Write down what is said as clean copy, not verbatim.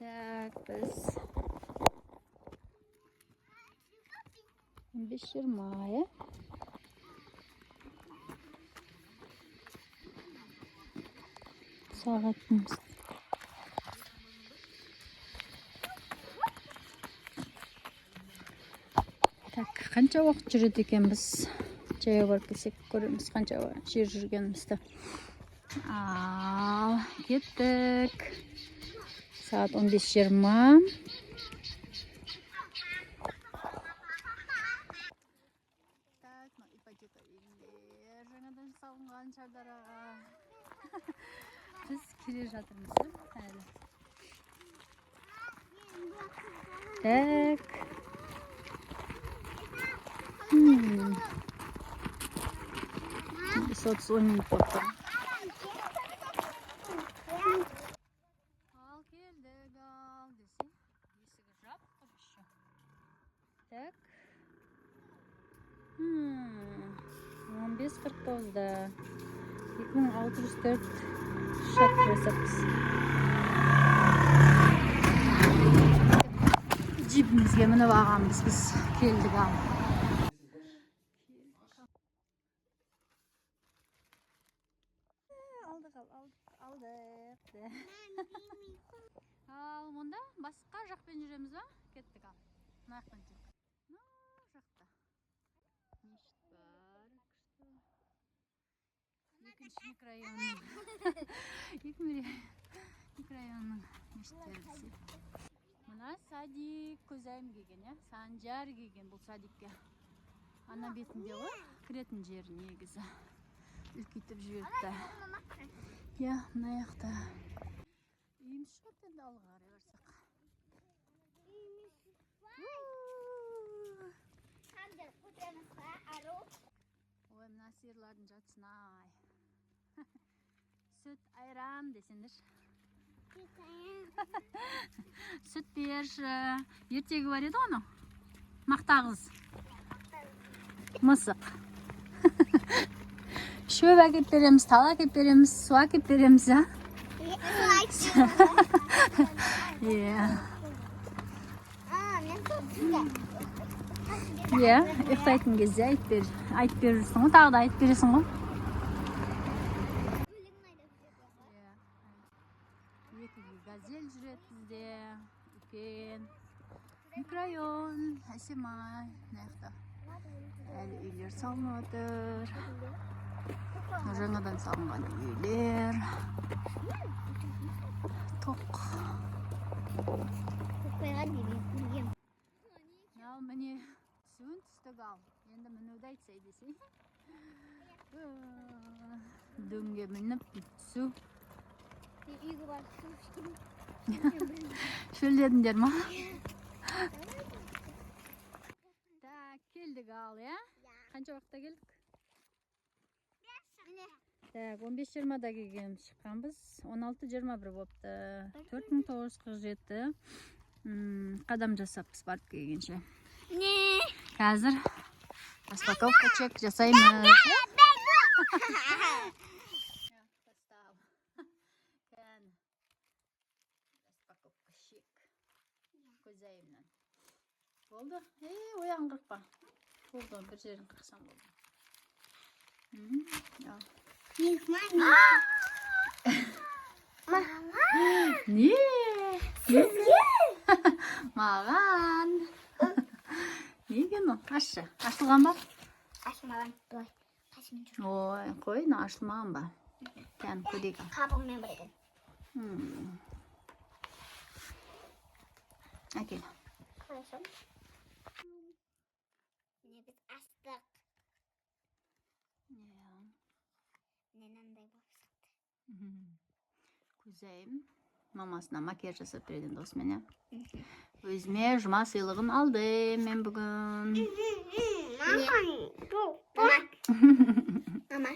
Так, biz 15-20 ya. Saatimiz. Так, qancha vaqt жүреді екенбіз. Жаяу барып келсек көреміз қанша жер жүргенімізді. Ал, кеттік. Saat 15.20. Так, ипотека үйлер жаңадан салынған шардараға. Біз келе жатырмыз әлі. Так. Biz 30 minut oldu. Al geldik al desi. Есігі жапқыр еще. Так. 15.49'da 2604 шат жасаппыз. Джипімізге мініп алғанбыз біз келдік ал. Алдық. Ал, мұнда басқа жақпен жүреміз ба? Кеттік ал. Наяқтан жүр. Жақта. Мешіт бар. Екінші микрорайонның. Микрорайонның мешіттері десе. Мұна садик көзайым келген, я? Санжар келген бұл садикке. Ана бетінде ғой, кіретін жері негізі. Үлкейтіп жіберді. Я, мына жақта. Үйіміз шығып енді алға қарай барсақ. Ой, мына сиырлардың жатсын-ай. Сүт айран десеңдер. Сүт берші. Ертегі бар еді оны? Мақтағыз. Мысық. Шөп әкеп береміз, тал әкеп береміз, су әкеп береміз, а? Иә, ұйықтайтын кезде айтып берірсің ғой, тағы да айтып бересің ғой. Екіге газель жүреді бізде, үлкен. Микрорайон, әсем-ай, мына әлі үйлер салынып отыр. Жаңадан салынған үйлер. Тоқ. Ал, міне суын түстік ал. Енді мінуді айтсай десей. Дөңге мініп түсу. Шөлдедіңдер ма? Так, келдік ал, я? Қанша уақытта келдік? Так, 15.20'da келгеніміз шыққанбыз. 16.21 болыпты. 4947 қадам жасаппыз барып келгенше. Қазір распаковка чек жасаймыз. Распаковка чек. Көзайымнан. Болды? Оян қырықпа. Болды, бір жерін қырықсам болды. Не? Маған. Неге ну? Ашы. Ашылған ба? Ашылмаған. Ой, қой, ашылмаған ба? Кән, көдегі. Қабығымен бірген. Әкел. Қойсам. Міне біз астық. Ненандай болып сықты. Көзайым мамасына макияж жасап берген досымен. Өзіме жұма сыйлығын алдым мен бүгін. Мама.